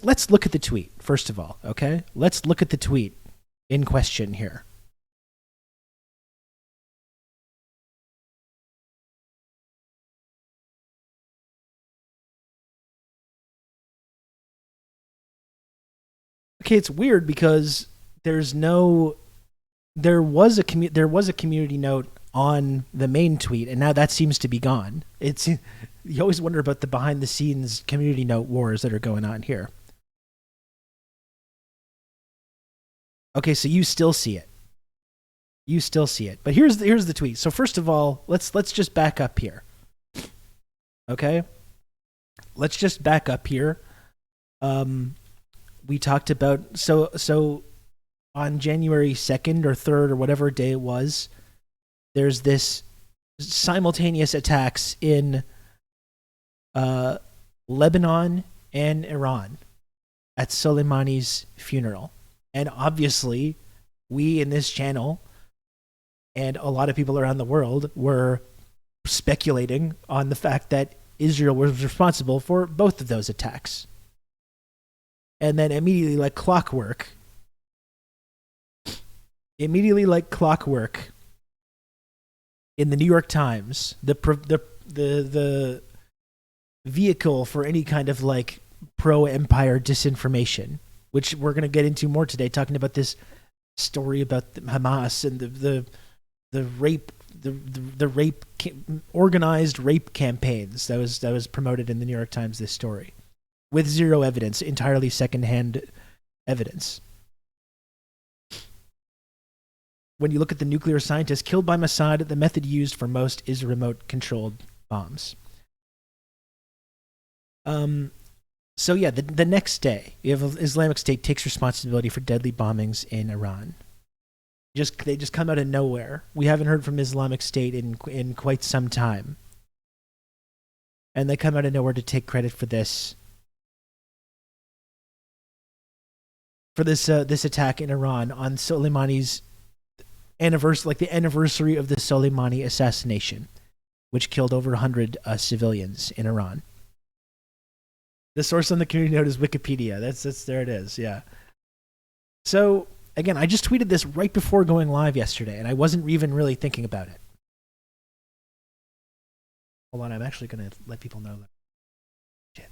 let's look at the tweet first of all, okay? Let's look at the tweet in question here. Okay, it's weird because there was a community note on the main tweet, and now that seems to be gone. You always wonder about the behind the scenes community note wars that are going on here. Okay, so you still see it. But here's the tweet. So first of all, let's just back up here. Okay? Let's just back up here. We talked about so on January 2nd or 3rd or whatever day it was, there's this simultaneous attacks in Lebanon and Iran at Soleimani's funeral. And obviously, we in this channel and a lot of people around the world were speculating on the fact that Israel was responsible for both of those attacks. And then immediately like clockwork, in the New York Times, the vehicle for any kind of like pro-empire disinformation, which we're going to get into more today, talking about this story about Hamas and the rape, organized rape campaigns that was promoted in the New York Times. This story with zero evidence, entirely secondhand evidence. When you look at the nuclear scientist killed by Mossad, the method used for most is remote-controlled bombs. So yeah, the next day, you have Islamic State takes responsibility for deadly bombings in Iran. They just come out of nowhere. We haven't heard from Islamic State in quite some time, and they come out of nowhere to take credit for this. This attack in Iran on Soleimani's anniversary, like the anniversary of the Soleimani assassination, which killed over 100 civilians in Iran. The source on the community note is Wikipedia. That's there it is. Yeah. So again, I just tweeted this right before going live yesterday, and I wasn't even really thinking about it. Hold on, I'm actually going to let people know that. Shit.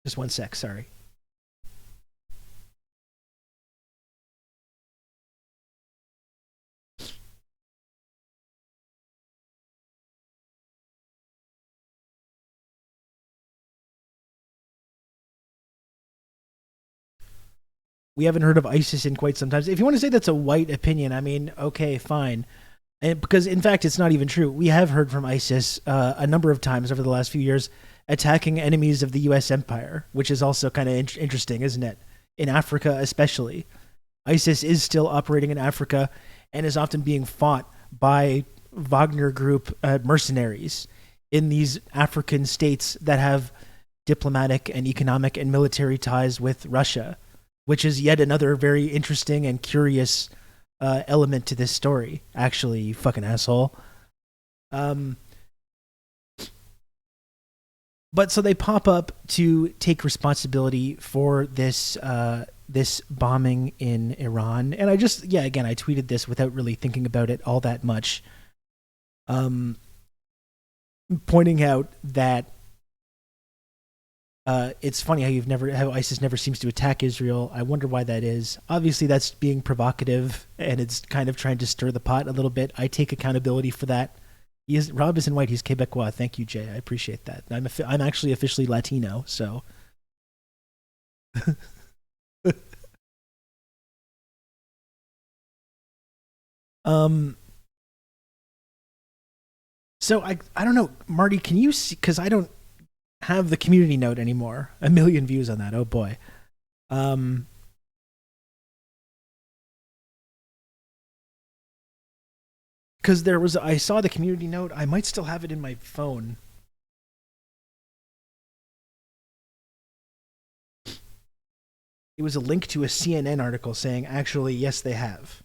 Just one sec, sorry. We haven't heard of ISIS in quite some time. If you want to say that's a white opinion, I mean, okay, fine. And because in fact, it's not even true. We have heard from ISIS a number of times over the last few years, attacking enemies of the U.S. empire, which is also kind of interesting, isn't it? In Africa, especially, ISIS is still operating in Africa and is often being fought by Wagner Group mercenaries in these African states that have diplomatic and economic and military ties with Russia, which is yet another very interesting and curious element to this story, actually, you fucking asshole. But so they pop up to take responsibility for this this bombing in Iran. And I just, again, I tweeted this without really thinking about it all that much. Pointing out that it's funny how ISIS never seems to attack Israel. I wonder why that is. Obviously, that's being provocative, and it's kind of trying to stir the pot a little bit. I take accountability for that. Rob isn't white; he's Quebecois. Thank you, Jay. I appreciate that. I'm actually officially Latino, so. So I don't know, Marty. Can you see? Because I don't have the community note anymore. 1 million views on that. Oh boy. Because I saw the community note. I might still have it in my phone. It was a link to a CNN article saying, actually, yes, they have.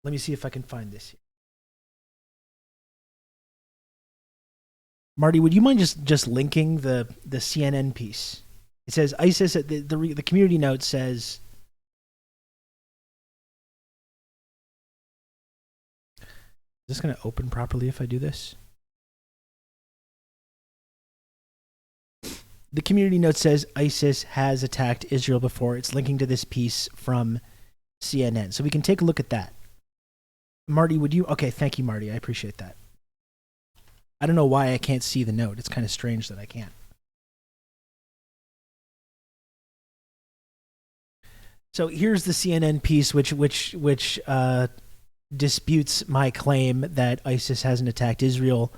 Let me see if I can find this here. Marty, would you mind just linking the CNN piece? It says ISIS. The community note says. Is this going to open properly if I do this? The community note says ISIS has attacked Israel before. It's linking to this piece from CNN. So we can take a look at that. Marty, would you? Okay, thank you, Marty. I appreciate that. I don't know why I can't see the note. It's kind of strange that I can't. So here's the CNN piece, which disputes my claim that ISIS hasn't attacked Israel.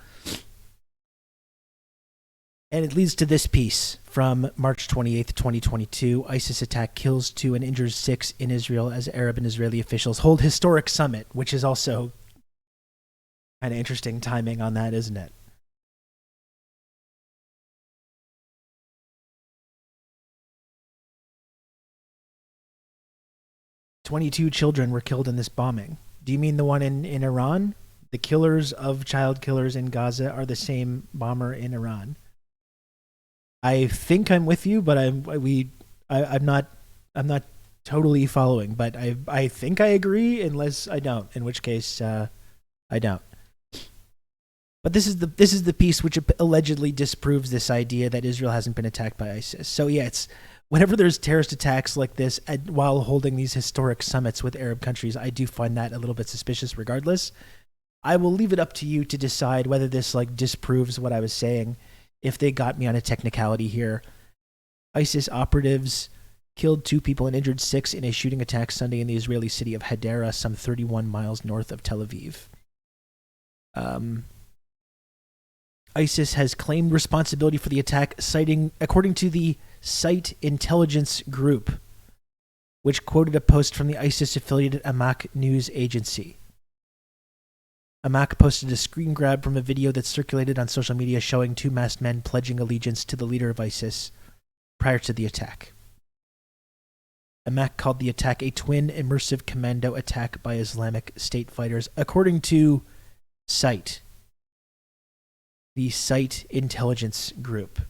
And it leads to this piece from March 28th, 2022. ISIS attack kills 2 and injures 6 in Israel as Arab and Israeli officials hold historic summit, which is also kind of interesting timing on that, isn't it? "22 children were killed in this bombing." Do you mean the one in Iran? The killers of child killers in Gaza are the same bomber in Iran. I think I'm with you, but I'm not totally following. But I think I agree, unless I don't. In which case, I don't. But this is the piece which allegedly disproves this idea that Israel hasn't been attacked by ISIS. So yeah, it's whenever there's terrorist attacks like this while holding these historic summits with Arab countries, I do find that a little bit suspicious. Regardless, I will leave it up to you to decide whether this disproves what I was saying. If they got me on a technicality here. ISIS operatives killed 2 people and injured 6 in a shooting attack Sunday in the Israeli city of Hadera, some 31 miles north of Tel Aviv. ISIS has claimed responsibility for the attack, citing, according to the Site Intelligence Group, which quoted a post from the ISIS-affiliated Amaq news agency. Amaq posted a screen grab from a video that circulated on social media showing 2 masked men pledging allegiance to the leader of ISIS prior to the attack. Amaq called the attack a twin immersive commando attack by Islamic State fighters, according to SITE, the Site Intelligence Group.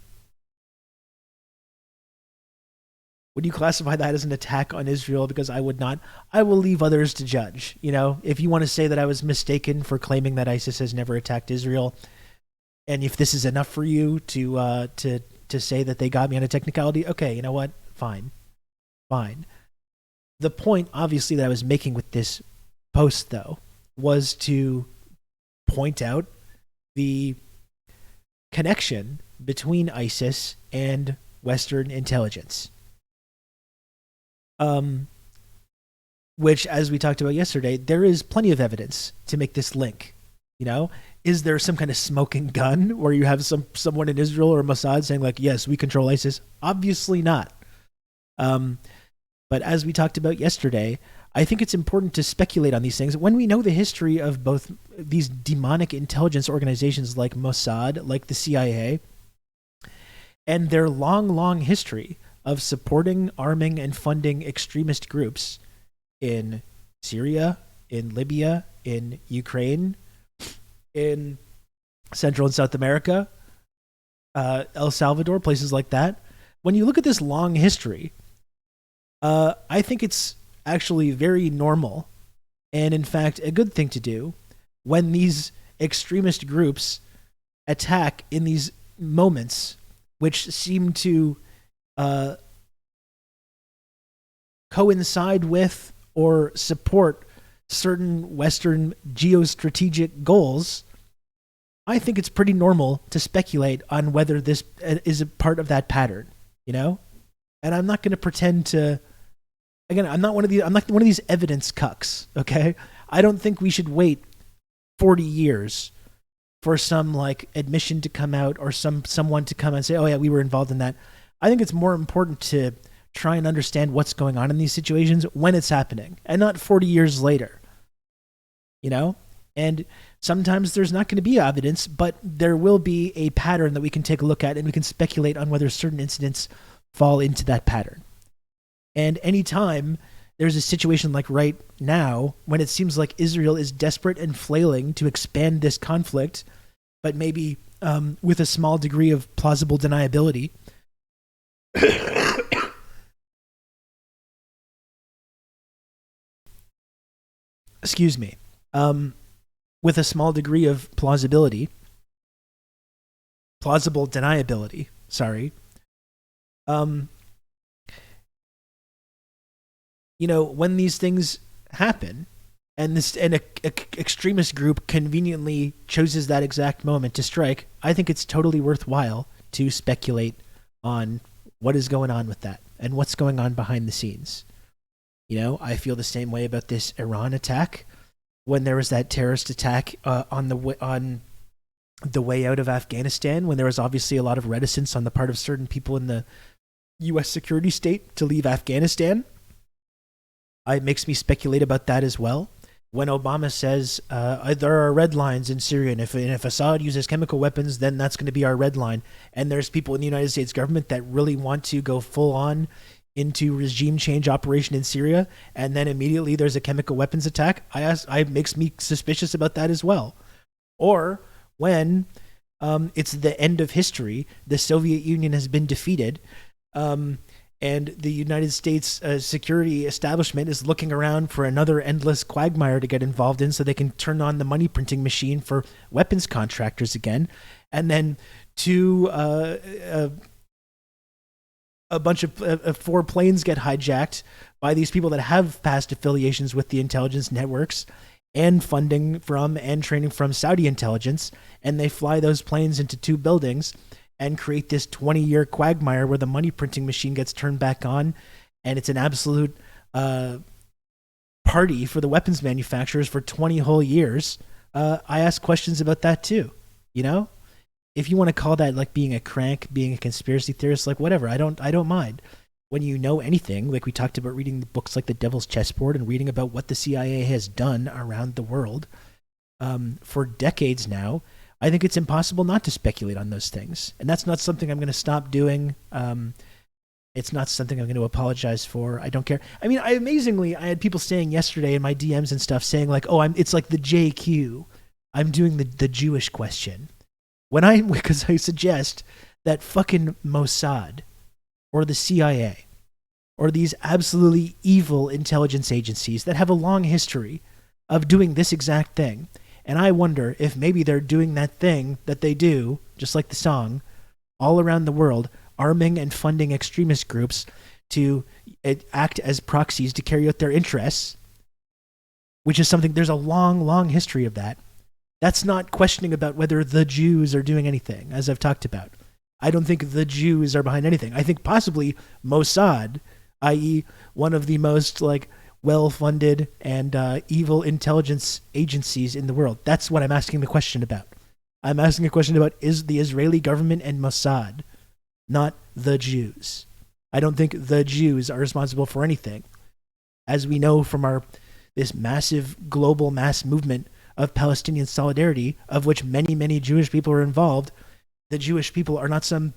Would you classify that as an attack on Israel? Because I would not. I will leave others to judge. If you want to say that I was mistaken for claiming that ISIS has never attacked Israel, and if this is enough for you to say that they got me on a technicality, okay, you know what? Fine. The point, obviously, that I was making with this post, though, was to point out the connection between ISIS and Western intelligence. Which, as we talked about yesterday, there is plenty of evidence to make this link. Is there some kind of smoking gun where you have someone in Israel or Mossad saying yes, we control ISIS? Obviously not. But as we talked about yesterday, I think it's important to speculate on these things when we know the history of both these demonic intelligence organizations like Mossad, like the CIA, and their long history of supporting, arming, and funding extremist groups in Syria, in Libya, in Ukraine, in Central and South America, El Salvador, places like that. When you look at this long history, I think it's actually very normal and, in fact, a good thing to do when these extremist groups attack in these moments which seem to coincide with or support certain Western geostrategic goals. I think it's pretty normal to speculate on whether this is a part of that pattern, And I'm not going to pretend to. Again, I'm not one of these evidence cucks. Okay, I don't think we should wait 40 years for some admission to come out or someone to come and say, "Oh yeah, we were involved in that." I think it's more important to try and understand what's going on in these situations when it's happening and not 40 years later, you know? And sometimes there's not going to be evidence, but there will be a pattern that we can take a look at, and we can speculate on whether certain incidents fall into that pattern. And anytime there's a situation like right now when it seems like Israel is desperate and flailing to expand this conflict, but maybe with a small degree of plausible deniability, excuse me, with a small degree of plausible deniability, sorry, you know, when these things happen, and an extremist group conveniently chooses that exact moment to strike, I think it's totally worthwhile to speculate on what is going on with that and what's going on behind the scenes. You know, I feel the same way about this Iran attack. When there was that terrorist attack on the way out of Afghanistan, when there was obviously a lot of reticence on the part of certain people in the U.S. security state to leave Afghanistan, it makes me speculate about that as well. When Obama says there are red lines in Syria, and if Assad uses chemical weapons, then that's going to be our red line, and there's people in the United States government that really want to go full on into regime change operation in Syria, and then immediately there's a chemical weapons attack, it makes me suspicious about that as well. Or when it's the end of history, the Soviet Union has been defeated, and the United States security establishment is looking around for another endless quagmire to get involved in so they can turn on the money printing machine for weapons contractors again. And then a bunch of 4 planes get hijacked by these people that have past affiliations with the intelligence networks and funding from and training from Saudi intelligence, and they fly those planes into 2 buildings and create this 20-year quagmire where the money printing machine gets turned back on, and it's an absolute party for the weapons manufacturers for 20 whole years. I ask questions about that too, you know? If you want to call that like being a crank, being a conspiracy theorist, like whatever, I don't mind. When you know anything, like we talked about reading books like The Devil's Chessboard and reading about what the CIA has done around the world for decades now, I think it's impossible not to speculate on those things. And that's not something I'm going to stop doing. It's not something I'm going to apologize for. I don't care. I mean, I had people saying yesterday in my DMs and stuff saying like, oh, it's like the JQ. I'm doing the Jewish question. Because I suggest that fucking Mossad or the CIA or these absolutely evil intelligence agencies that have a long history of doing this exact thing. And I wonder if maybe they're doing that thing that they do, just like the song, all around the world, arming and funding extremist groups to act as proxies to carry out their interests, which is something, there's a long, long history of that. That's not questioning about whether the Jews are doing anything, as I've talked about. I don't think the Jews are behind anything. I think possibly Mossad, i.e. one of the most well-funded and evil intelligence agencies in the world. That's what I'm asking the question about. I'm asking a question about is the Israeli government and Mossad, not the Jews. I don't think the Jews are responsible for anything. As we know from this massive global mass movement of Palestinian solidarity, of which many, many Jewish people are involved, the Jewish people are not some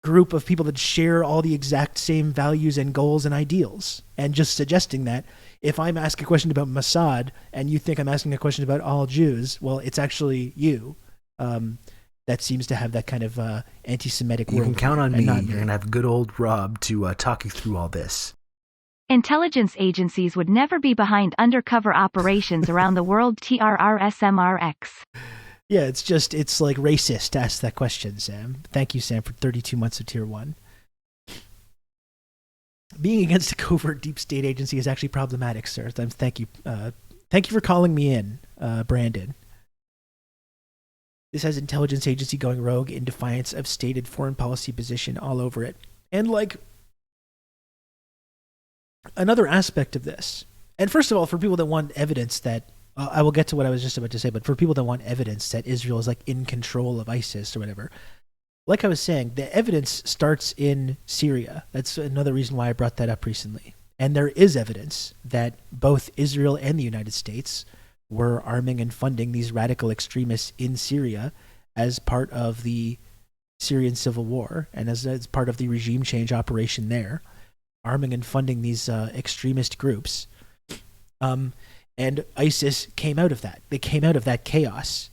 group of people that share all the exact same values and goals and ideals. And just suggesting that if I'm asking a question about Mossad and you think I'm asking a question about all Jews, well, it's actually you that seems to have that kind of anti-Semitic. You can count on me. You're going to have good old Rob to talk you through all this. Intelligence agencies would never be behind undercover operations around the world. TRRS. Yeah, it's like racist to ask that question, Sam. Thank you, Sam, for 32 months of Tier 1. Being against a covert deep state agency is actually problematic, sir. Thank you. Thank you for calling me in, Brandon. This has intelligence agency going rogue in defiance of stated foreign policy position all over it. And another aspect of this, and first of all, for people that want evidence that, I will get to what I was just about to say, but for people that want evidence that Israel is in control of ISIS or whatever, like I was saying, the evidence starts in Syria. That's another reason why I brought that up recently. And there is evidence that both Israel and the United States were arming and funding these radical extremists in Syria as part of the Syrian civil war and as part of the regime change operation there, arming and funding these extremist groups. And ISIS came out of that. They came out of that chaos,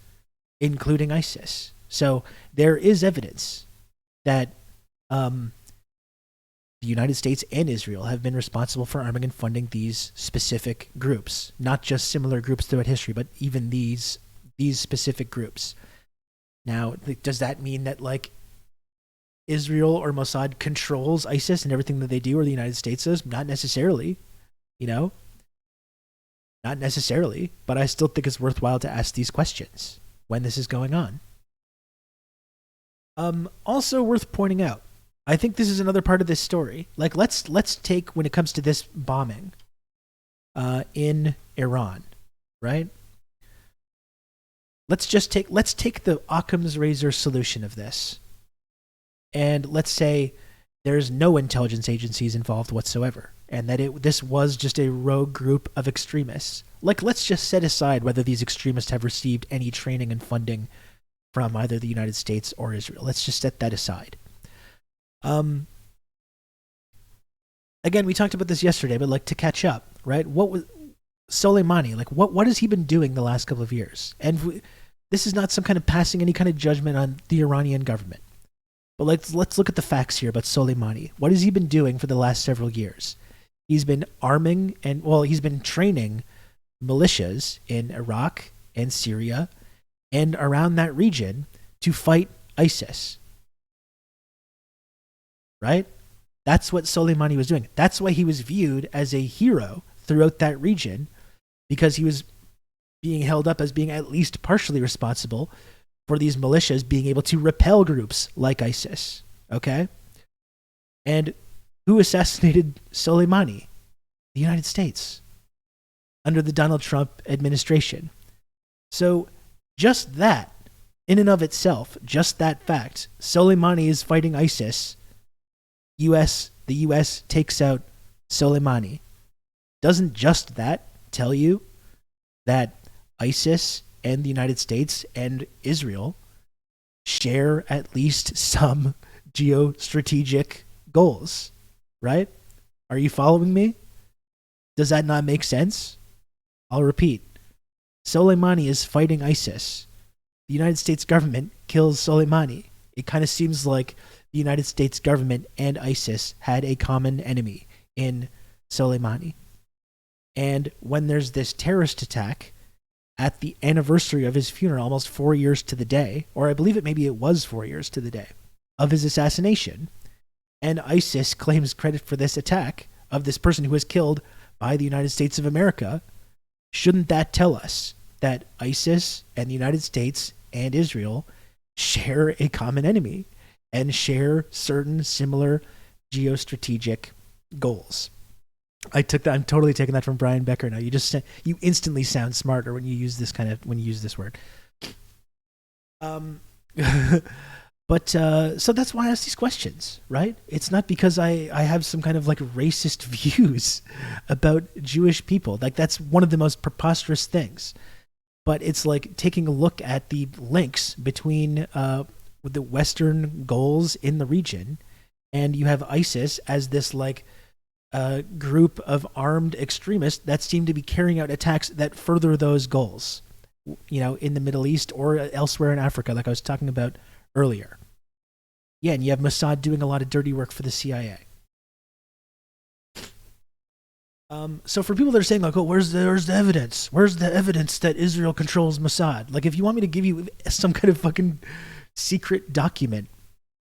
including ISIS. So there is evidence that the United States and Israel have been responsible for arming and funding these specific groups, not just similar groups throughout history, but even these specific groups. Now, does that mean that like Israel or Mossad controls ISIS and everything that they do, or the United States does? Not necessarily, not necessarily, but I still think it's worthwhile to ask these questions when this is going on. Also worth pointing out, I think this is another part of this story. Like, let's take, when it comes to this bombing in Iran, right? Let's take the Occam's razor solution of this, and let's say there's no intelligence agencies involved whatsoever, and that this was just a rogue group of extremists. Like, let's just set aside whether these extremists have received any training and funding from either the United States or Israel. Let's just set that aside. Again, we talked about this yesterday, but like, to catch up, right? What was Soleimani, like what has he been doing the last couple of years? And this is not some kind of passing any kind of judgment on the Iranian government. But let's look at the facts here about Soleimani. What has he been doing for the last several years? He's been arming he's been training militias in Iraq and Syria and around that region to fight ISIS. Right? That's what Soleimani was doing. That's why he was viewed as a hero throughout that region, because he was being held up as being at least partially responsible for these militias being able to repel groups like ISIS. Okay? And who assassinated Soleimani? The United States, under the Donald Trump administration. So just that, in and of itself, just that fact, Soleimani is fighting ISIS. The U.S. takes out Soleimani. Doesn't just that tell you that ISIS and the United States and Israel share at least some geostrategic goals, right? Are you following me? Does that not make sense? I'll repeat. Soleimani is fighting ISIS. The United States government kills Soleimani. It kind of seems like the United States government and ISIS had a common enemy in Soleimani. And when there's this terrorist attack at the anniversary of his funeral, almost 4 years to the day, or I believe it was 4 years to the day, of his assassination, and ISIS claims credit for this attack of this person who was killed by the United States of America, shouldn't that tell us that ISIS and the United States and Israel share a common enemy and share certain similar geostrategic goals? I'm totally taking that from Brian Becker now. You instantly sound smarter when you use this word. But so that's why I ask these questions, right? It's not because I have some kind of like racist views about Jewish people. Like, that's one of the most preposterous things. But it's like taking a look at the links between the Western goals in the region, and you have ISIS as this like group of armed extremists that seem to be carrying out attacks that further those goals, in the Middle East or elsewhere in Africa, like I was talking about earlier. Yeah, and you have Mossad doing a lot of dirty work for the CIA. So for people that are saying like, oh, where's the evidence? Where's the evidence that Israel controls Mossad? Like, if you want me to give you some kind of fucking secret document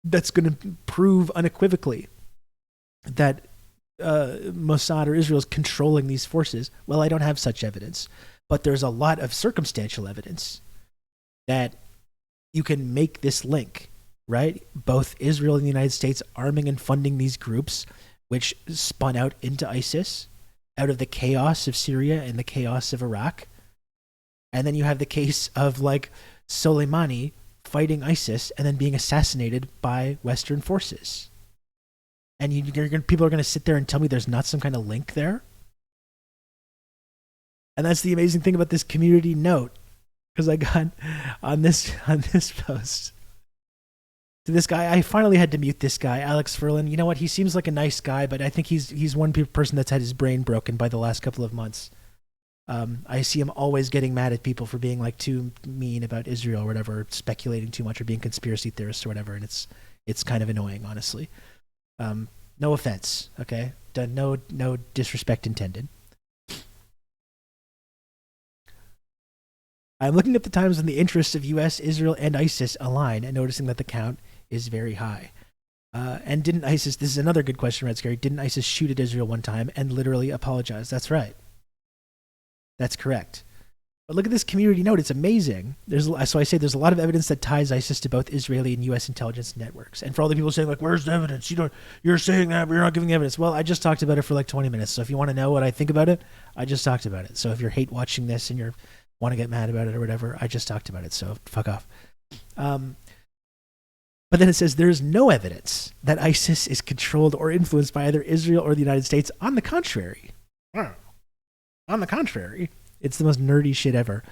that's going to prove unequivocally that Mossad or Israel is controlling these forces, well, I don't have such evidence. But there's a lot of circumstantial evidence that you can make this link, right? Both Israel and the United States arming and funding these groups, which spun out into ISIS out of the chaos of Syria and the chaos of Iraq. And then you have the case of like Soleimani fighting ISIS and then being assassinated by Western forces. And people are going to sit there and tell me there's not some kind of link there? And that's the amazing thing about this community note, because I got on this post to this guy. I finally had to mute this guy, Alex Ferlin. You know what? He seems like a nice guy, but I think he's one person that's had his brain broken by the last couple of months. I see him always getting mad at people for being like too mean about Israel or whatever, speculating too much or being conspiracy theorists or whatever, and it's kind of annoying, honestly. No offense, okay? No disrespect intended. I'm looking at the times when the interests of U.S., Israel, and ISIS align and noticing that the count is very high. And didn't ISIS, this is another good question, Red Scary, didn't ISIS shoot at Israel one time and literally apologize? That's right. That's correct. But look at this community note. It's amazing. So I say there's a lot of evidence that ties ISIS to both Israeli and U.S. intelligence networks. And for all the people saying, like, where's the evidence? You're saying that, but you're not giving evidence. Well, I just talked about it for like 20 minutes. So if you want to know what I think about it, I just talked about it. So if you're hate watching this and you want to get mad about it or whatever, I just talked about it. So fuck off. But then it says there's no evidence that ISIS is controlled or influenced by either Israel or the United States. On the contrary. On the contrary, it's the most nerdy shit ever.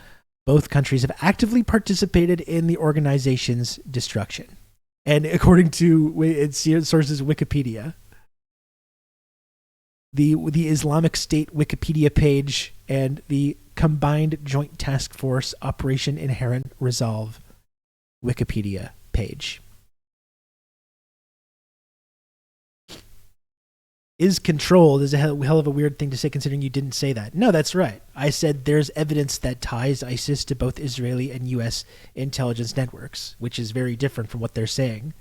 Both countries have actively participated in the organization's destruction. And according to its sources, Wikipedia, the Islamic State Wikipedia page and the Combined Joint Task Force Operation Inherent Resolve Wikipedia page. Is controlled is a hell of a weird thing to say, considering you didn't say that. No, that's right. I said there's evidence that ties ISIS to both Israeli and U.S. intelligence networks, which is very different from what they're saying.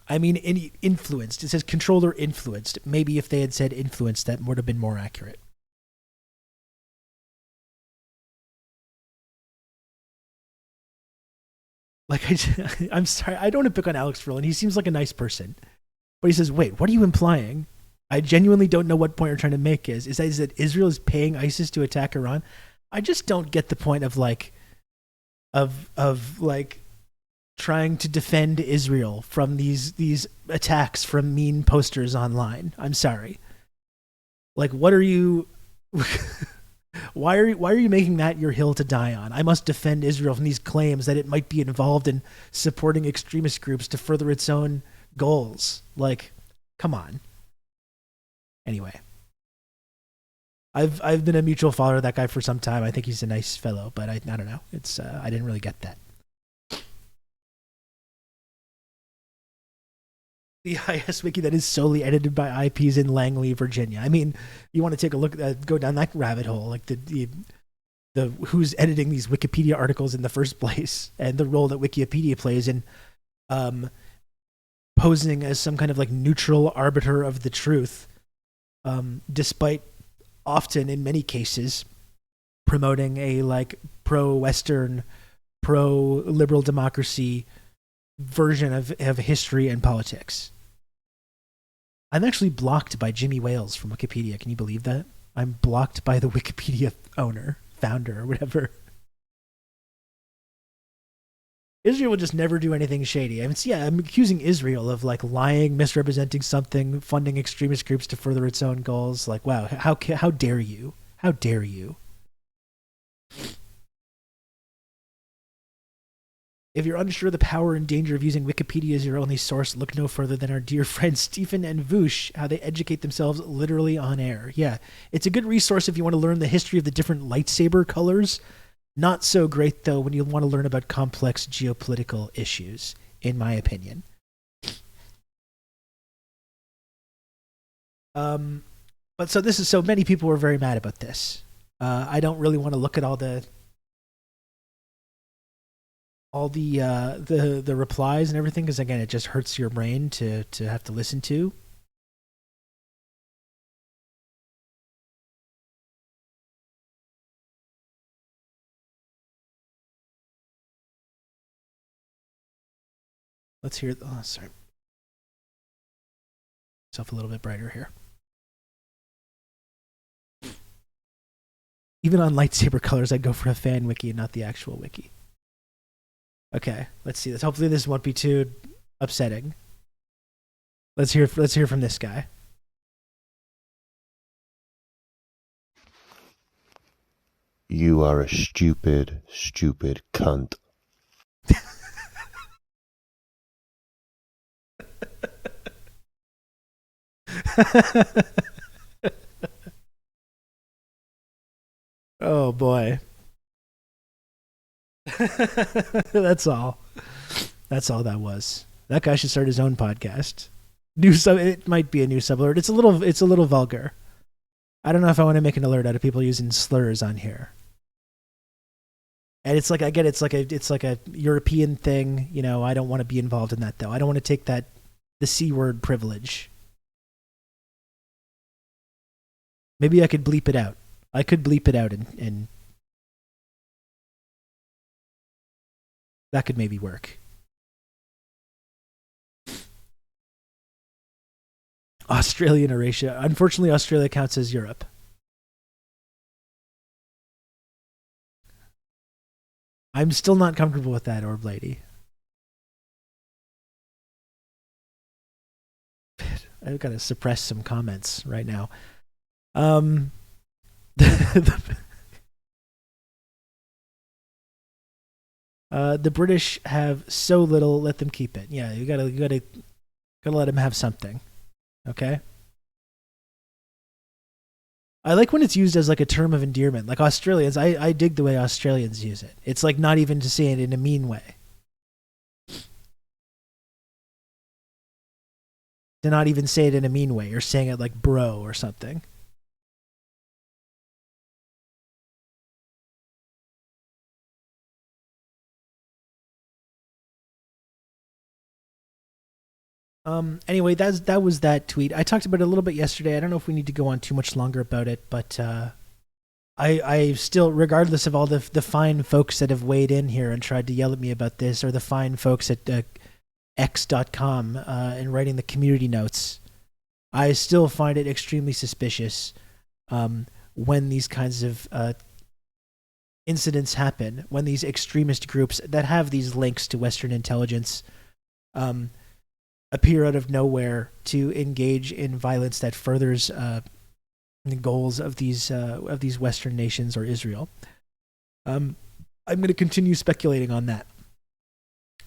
I mean, influenced. It says controlled or influenced. Maybe if they had said influenced, that would have been more accurate. Like, I'm sorry, I don't want to pick on Alex Ferlin. He seems like a nice person. But he says, wait, what are you implying? I genuinely don't know what point you're trying to make is that Israel is paying ISIS to attack Iran? I just don't get the point of trying to defend Israel from these attacks from mean posters online. I'm sorry. Like, what are you why are you making that your hill to die on? I must defend Israel from these claims that it might be involved in supporting extremist groups to further its own goals. Like, come on. Anyway, I've been a mutual follower of that guy for some time. I think he's a nice fellow, but I don't know. It's I didn't really get that. The IS wiki that is solely edited by IPs in Langley, Virginia. I mean, you want to take a look, go down that rabbit hole, like the who's editing these Wikipedia articles in the first place, and the role that Wikipedia plays in posing as some kind of like neutral arbiter of the truth, despite often, in many cases, promoting a like pro-Western, pro-liberal democracy version of history and politics. I'm actually blocked by Jimmy Wales from Wikipedia. Can you believe that? I'm blocked by the Wikipedia founder, or whatever. Israel will just never do anything shady. I mean, I'm accusing Israel of like lying, misrepresenting something, funding extremist groups to further its own goals. Like, wow, how dare you? How dare you? If you're unsure of the power and danger of using Wikipedia as your only source, look no further than our dear friends Stephen and Voosh, how they educate themselves literally on air. Yeah, it's a good resource if you want to learn the history of the different lightsaber colors. Not so great, though, when you want to learn about complex geopolitical issues, in my opinion. But so many people were very mad about this. I don't really want to look at all the replies and everything, because again, it just hurts your brain to have to listen to. Let's hear. Oh, sorry. Myself a little bit brighter here. Even on lightsaber colors, I'd go for a fan wiki and not the actual wiki. Okay, let's see this. Hopefully this won't be too upsetting. Let's hear from this guy. You are a stupid, stupid cunt. Oh boy. That's all. That's all that was. That guy should start his own podcast. It might be a new subalert. It's a little vulgar. I don't know if I want to make an alert out of people using slurs on here. And it's like, I get it's like a European thing, you know. I don't want to be involved in that though. I don't want to take the C word privilege. Maybe I could bleep it out. I could bleep it out and that could maybe work. Australia and Eurasia. Unfortunately, Australia counts as Europe. I'm still not comfortable with that, Orb Lady. I've got to suppress some comments right now. The British have so little, let them keep it. Yeah, you gotta let them have something. Okay. I like when it's used as like a term of endearment. Like Australians, I dig the way Australians use it. It's like not even to say it in a mean way. To not even say it in a mean way, or saying it like bro or something. Anyway, that was that tweet. I talked about it a little bit yesterday. I don't know if we need to go on too much longer about it, but I still, regardless of all the fine folks that have weighed in here and tried to yell at me about this, or the fine folks at x.com and writing the community notes, I still find it extremely suspicious when these kinds of incidents happen, when these extremist groups that have these links to Western intelligence appear out of nowhere to engage in violence that furthers the goals of these Western nations or Israel. I'm going to continue speculating on that.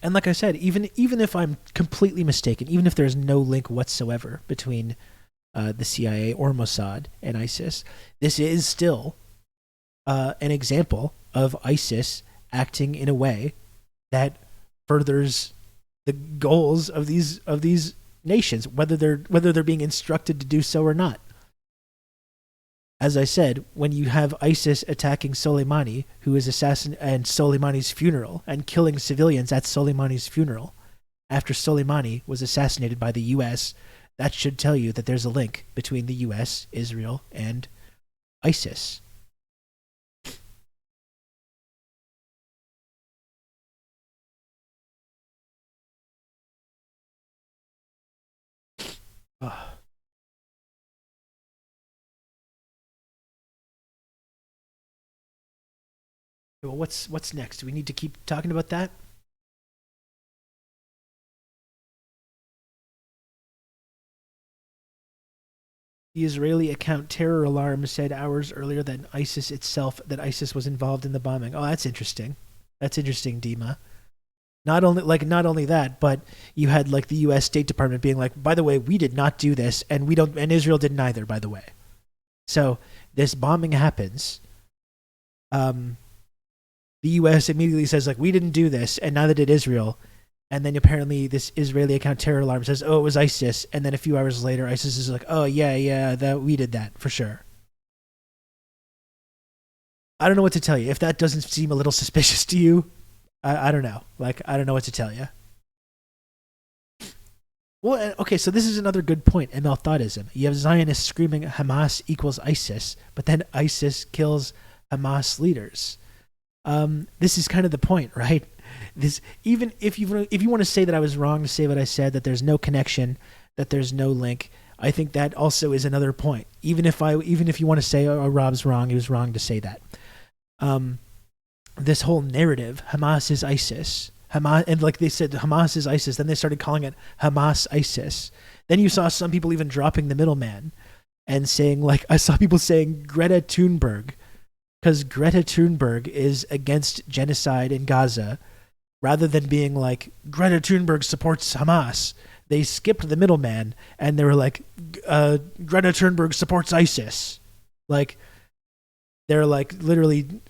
And like I said, even if I'm completely mistaken, even if there's no link whatsoever between the CIA or Mossad and ISIS, this is still an example of ISIS acting in a way that furthers the goals of these nations, whether they're being instructed to do so or not. As I said, when you have ISIS attacking Soleimani, who is and Soleimani's funeral, and killing civilians at Soleimani's funeral after Soleimani was assassinated by the U.S., that should tell you that there's a link between the U.S., Israel, and ISIS. Well, what's next? Do we need to keep talking about that? The Israeli account Terror Alarm said hours earlier that ISIS was involved in the bombing. Oh, that's interesting. That's interesting, Dima. Not only that, but you had like the U.S. State Department being like, by the way, we did not do this, and Israel didn't either, by the way. So this bombing happens. The U.S. immediately says like, we didn't do this, and neither did Israel. And then apparently this Israeli account Terror Alarm says, oh, it was ISIS. And then a few hours later, ISIS is like, oh yeah, that we did that for sure. I don't know what to tell you. If that doesn't seem a little suspicious to you, I don't know. Like, I don't know what to tell you. Well, okay, so this is another good point, ML Thoughtism. You have Zionists screaming Hamas equals ISIS, but then ISIS kills Hamas leaders. This is kind of the point, right? This, even if you want to say that I was wrong to say what I said, that there's no connection, that there's no link, I think that also is another point. Even if you want to say, oh, Rob's wrong, he was wrong to say that. This whole narrative, Hamas is ISIS, Hamas, and like they said, Hamas is ISIS. Then they started calling it Hamas ISIS. Then you saw some people even dropping the middleman and saying, like, I saw people saying Greta Thunberg, because Greta Thunberg is against genocide in Gaza, rather than being like, Greta Thunberg supports Hamas. They skipped the middleman and they were like, Greta Thunberg supports ISIS. Like, they're like literally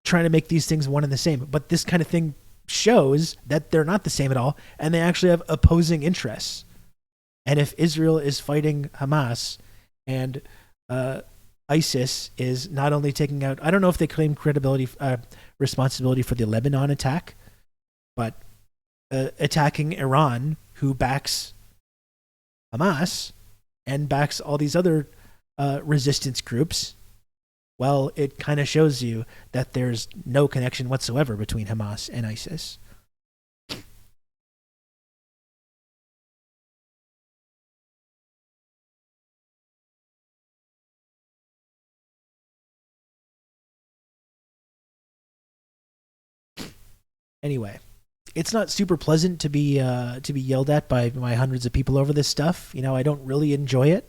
trying to make these things one and the same. But this kind of thing shows that they're not the same at all, and they actually have opposing interests. And if Israel is fighting Hamas and ISIS is not only taking out, I don't know if they claim responsibility for the Lebanon attack, but attacking Iran, who backs Hamas and backs all these other resistance groups, well, it kind of shows you that there's no connection whatsoever between Hamas and ISIS. Anyway, it's not super pleasant to be yelled at by hundreds of people over this stuff. You know, I don't really enjoy it,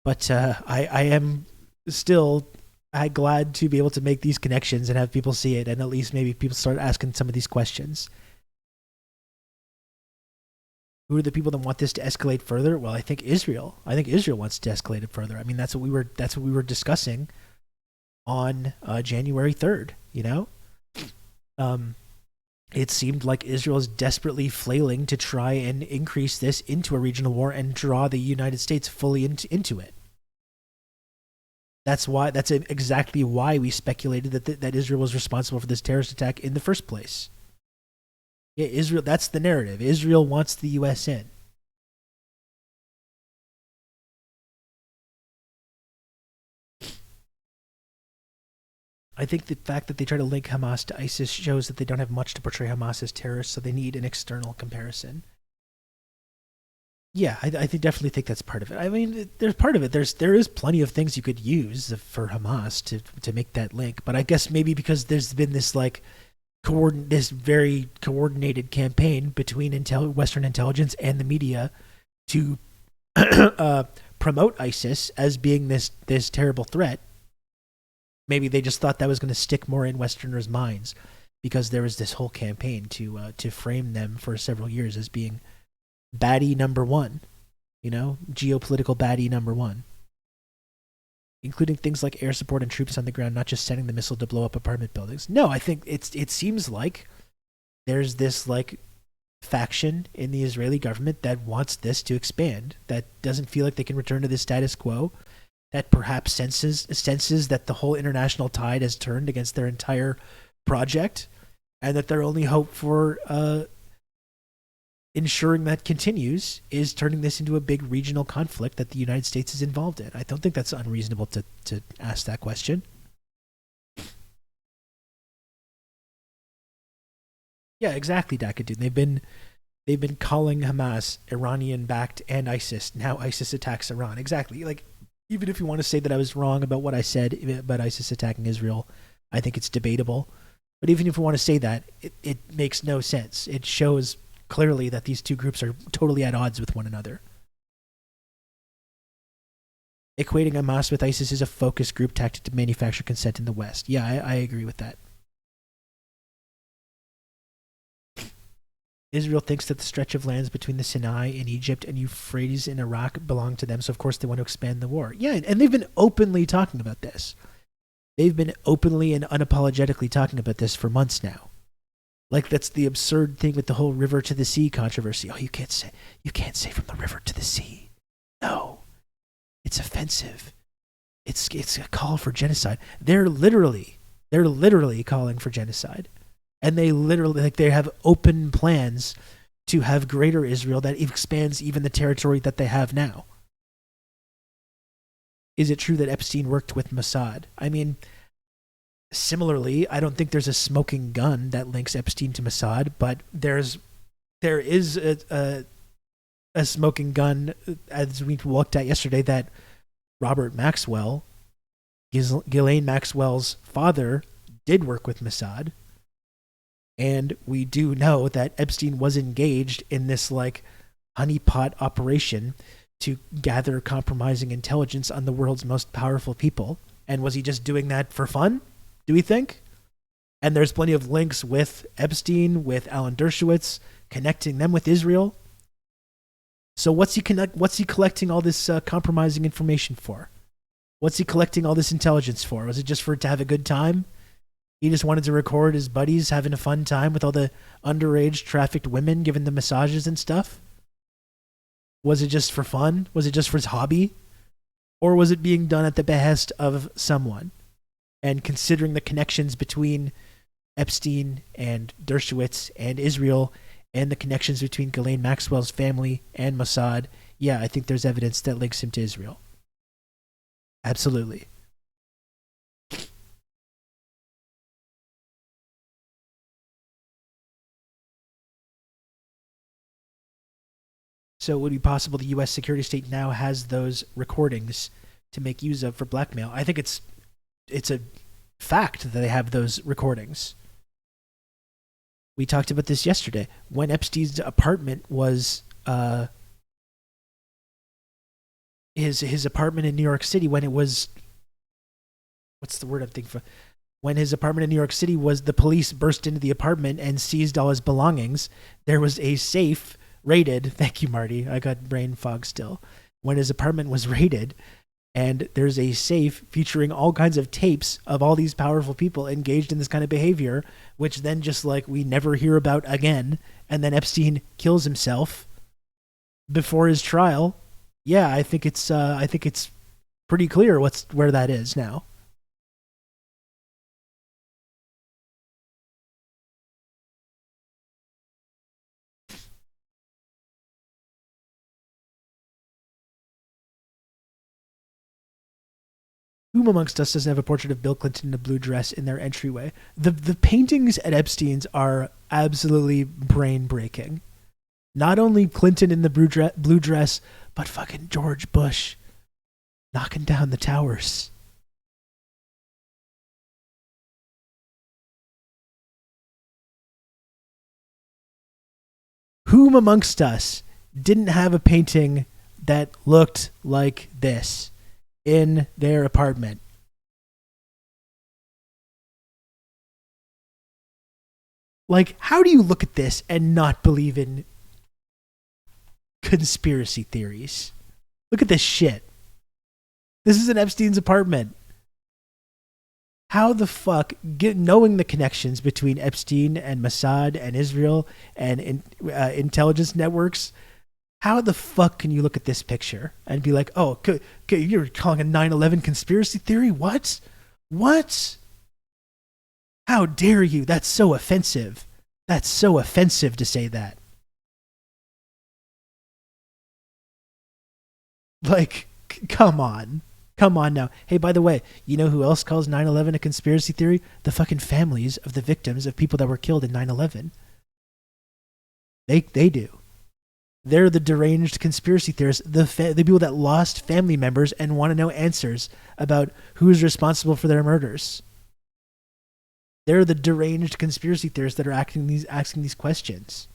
but I am still glad to be able to make these connections and have people see it, and at least maybe people start asking some of these questions. Who are the people that want this to escalate further? Well, I think Israel. I think Israel wants to escalate it further. I mean, that's what we were discussing on January 3rd. You know, it seemed like Israel is desperately flailing to try and increase this into a regional war and draw the United States fully into it. That's exactly why we speculated that Israel was responsible for this terrorist attack in the first place. Yeah, Israel. That's the narrative. Israel wants the U.S. in. I think the fact that they try to link Hamas to ISIS shows that they don't have much to portray Hamas as terrorists, so they need an external comparison. Yeah, I definitely think that's part of it. I mean, there's part of it. There is plenty of things you could use for Hamas to make that link, but I guess maybe because there's been this like this very coordinated campaign between Western intelligence and the media to promote ISIS as being this terrible threat. Maybe they just thought that was going to stick more in Westerners' minds because there was this whole campaign to frame them for several years as being baddie number one, you know, geopolitical baddie number one, including things like air support and troops on the ground, not just sending the missile to blow up apartment buildings. No, I think it seems like there's this like faction in the Israeli government that wants this to expand, that doesn't feel like they can return to the status quo, that perhaps senses that the whole international tide has turned against their entire project, and that their only hope for ensuring that continues is turning this into a big regional conflict that the United States is involved in. I don't think that's unreasonable to ask that question. Yeah, exactly, Dakadun. They've been calling Hamas Iranian-backed and ISIS. Now ISIS attacks Iran. Exactly. Like, even if you want to say that I was wrong about what I said about ISIS attacking Israel, I think it's debatable. But even if you want to say that, it makes no sense. It shows clearly that these two groups are totally at odds with one another. Equating Hamas with ISIS is a focus group tactic to manufacture consent in the West. Yeah, I agree with that. Israel thinks that the stretch of lands between the Sinai in Egypt and Euphrates in Iraq belong to them, so of course they want to expand the war. Yeah, and they've been openly talking about this. They've been openly and unapologetically talking about this for months now. Like, that's the absurd thing with the whole river to the sea controversy. Oh, you can't say from the river to the sea. No, it's offensive. It's a call for genocide. They're literally calling for genocide, and they have open plans to have greater Israel that expands even the territory that they have now. Is it true that Epstein worked with Mossad? I mean, similarly, I don't think there's a smoking gun that links Epstein to Mossad, but there is a smoking gun, as we looked at yesterday, that Robert Maxwell, Ghislaine Maxwell's father, did work with Mossad, And we do know that Epstein was engaged in this like honeypot operation to gather compromising intelligence on the world's most powerful people. And was he just doing that for fun, do we think? And there's plenty of links with Epstein, with Alan Dershowitz, connecting them with Israel. So what's he collecting all this compromising information for? What's he collecting all this intelligence for? Was it just to have a good time? He just wanted to record his buddies having a fun time with all the underage trafficked women giving them massages and stuff? Was it just for fun? Was it just for his hobby? Or was it being done at the behest of someone? And considering the connections between Epstein and Dershowitz and Israel and the connections between Ghislaine Maxwell's family and Mossad, yeah, I think there's evidence that links him to Israel. Absolutely. So it would be possible the U.S. security state now has those recordings to make use of for blackmail. I think it's a fact that they have those recordings. We talked about this yesterday. When Epstein's apartment was his apartment in New York City, when it was, what's the word I'm thinking for? When his apartment in New York City was, the police burst into the apartment and seized all his belongings. There was a safe raided. Thank you, Marty. I got brain fog still. When his apartment was raided, and there's a safe featuring all kinds of tapes of all these powerful people engaged in this kind of behavior, which then just like we never hear about again. And then Epstein kills himself before his trial. Yeah, I think it's pretty clear where that is now. Whom amongst us doesn't have a portrait of Bill Clinton in a blue dress in their entryway? The paintings at Epstein's are absolutely brain-breaking. Not only Clinton in the blue dress, but fucking George Bush knocking down the towers. Whom amongst us didn't have a painting that looked like this in their apartment? Like, how do you look at this and not believe in conspiracy theories? Look at this shit. This is in Epstein's apartment. How the fuck, knowing the connections between Epstein and Mossad and Israel and intelligence networks, how the fuck can you look at this picture and be like, oh, you're calling a 9/11 conspiracy theory? What? How dare you? That's so offensive. That's so offensive to say that. Like, come on. Come on now. Hey, by the way, you know who else calls 9/11 a conspiracy theory? The fucking families of the victims of people that were killed in 9/11. They do. They're the deranged conspiracy theorists, the people that lost family members and want to know answers about who's responsible for their murders. They're the deranged conspiracy theorists that are asking these questions.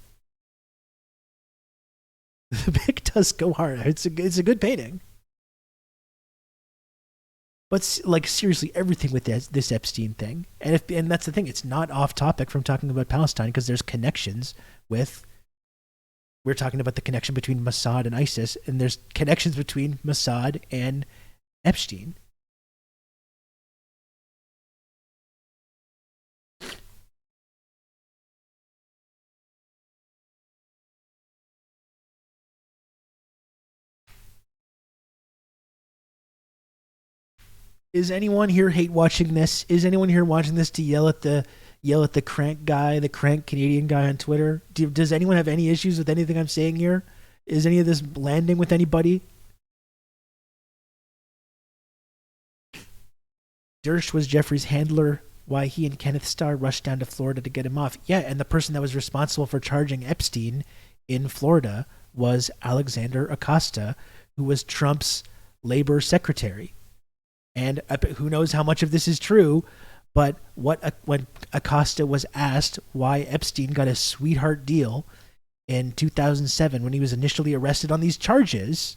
The pic does go hard. It's a good painting. But like seriously, everything with this Epstein thing, and that's the thing, it's not off topic from talking about Palestine because there's connections with. We're talking about the connection between Mossad and ISIS, and there's connections between Mossad and Epstein. Is anyone here hate watching this? Is anyone here watching this to yell at the crank guy, the crank Canadian guy on Twitter? Does anyone have any issues with anything I'm saying here? Is any of this landing with anybody? Dersh was Jeffrey's handler. Why he and Kenneth Starr rushed down to Florida to get him off. Yeah, and the person that was responsible for charging Epstein in Florida was Alexander Acosta, who was Trump's labor secretary. And who knows how much of this is true, But when Acosta was asked why Epstein got a sweetheart deal in 2007 when he was initially arrested on these charges,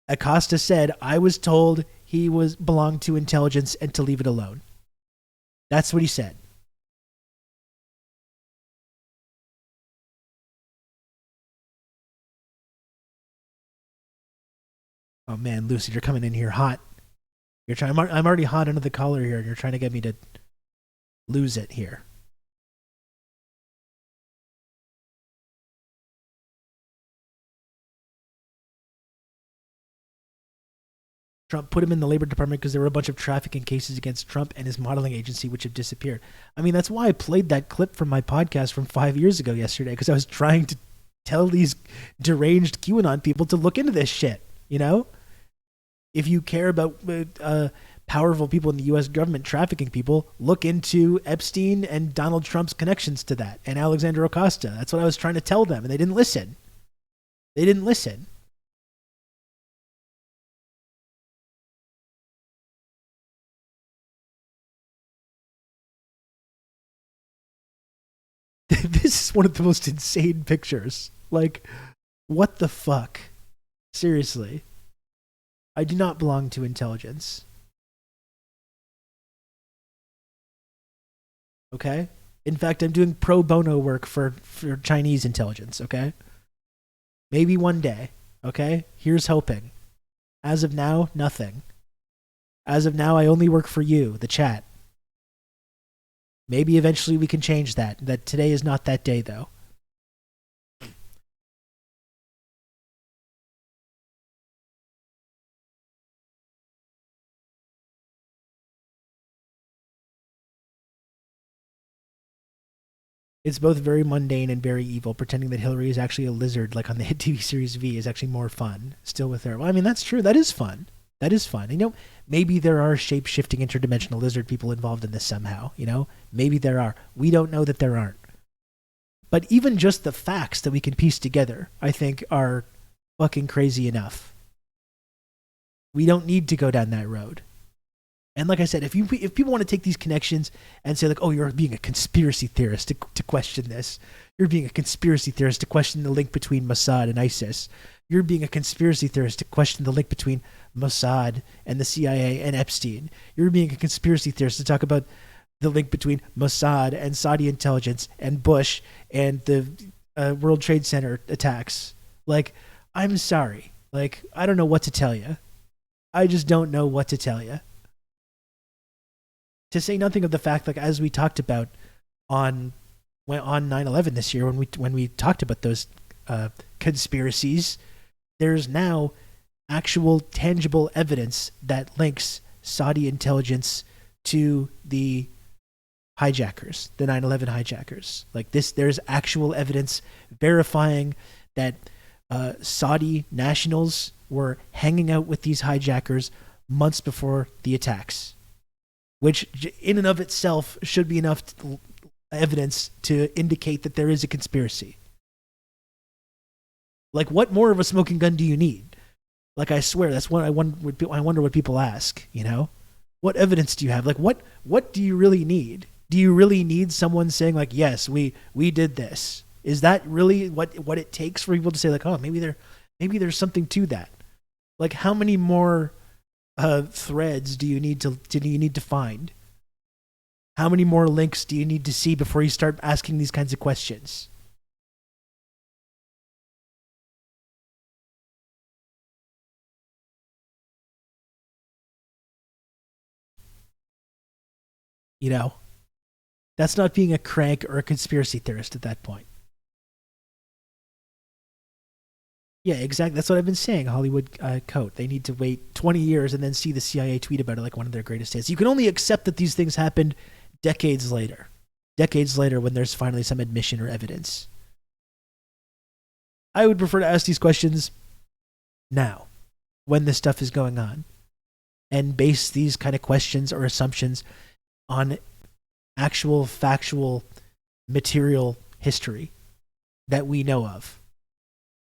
Acosta said, "I was told he belonged to intelligence and to leave it alone." That's what he said. Oh man, Lucy, you're coming in here hot. You're trying. I'm already hot under the collar here, and you're trying to get me to lose it here. Trump put him in the Labor Department because there were a bunch of trafficking cases against Trump and his modeling agency, which have disappeared. I mean, that's why I played that clip from my podcast from 5 years ago yesterday, because I was trying to tell these deranged QAnon people to look into this shit, you know? If you care about powerful people in the U.S. government trafficking people, look into Epstein and Donald Trump's connections to that, and Alexander Acosta. That's what I was trying to tell them, and they didn't listen. They didn't listen. This is one of the most insane pictures. Like, what the fuck? Seriously. I do not belong to intelligence. Okay? In fact, I'm doing pro bono work for Chinese intelligence, okay? Maybe one day, okay? Here's hoping. As of now, nothing. As of now, I only work for you, the chat. Maybe eventually we can change that. That today is not that day, though. It's both very mundane and very evil. Pretending that Hillary is actually a lizard, like on the hit TV series V, is actually more fun. Still with her. Well, I mean, that's true. That is fun. That is fun. You know, maybe there are shape-shifting interdimensional lizard people involved in this somehow, you know? Maybe there are. We don't know that there aren't. But even just the facts that we can piece together, I think, are fucking crazy enough. We don't need to go down that road. And like I said, if people want to take these connections and say, like, oh, you're being a conspiracy theorist to question this. You're being a conspiracy theorist to question the link between Mossad and ISIS. You're being a conspiracy theorist to question the link between Mossad and the CIA and Epstein. You're being a conspiracy theorist to talk about the link between Mossad and Saudi intelligence and Bush and the World Trade Center attacks. Like, I'm sorry. Like, I don't know what to tell you. I just don't know what to tell you. To say nothing of the fact, like, as we talked about on 9/11 this year, when we talked about those conspiracies, there's now actual tangible evidence that links Saudi intelligence to the hijackers, the 9/11 hijackers. Like this, there's actual evidence verifying that Saudi nationals were hanging out with these hijackers months before the attacks, which in and of itself should be enough evidence to indicate that there is a conspiracy. Like, what more of a smoking gun do you need? Like, I swear, that's what I wonder what people ask, you know? What evidence do you have? Like, what do you really need? Do you really need someone saying, like, yes, we did this? Is that really what it takes for people to say, like, oh, maybe there's something to that? Like, how many more threads do you need to find? How many more links do you need to see before you start asking these kinds of questions? You know, that's not being a crank or a conspiracy theorist at that point. Yeah, exactly. That's what I've been saying, Hollywood Coat. They need to wait 20 years and then see the CIA tweet about it like one of their greatest hits. You can only accept that these things happened decades later. Decades later when there's finally some admission or evidence. I would prefer to ask these questions now, when this stuff is going on, and base these kind of questions or assumptions on actual factual material history that we know of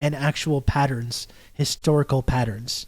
and actual patterns, historical patterns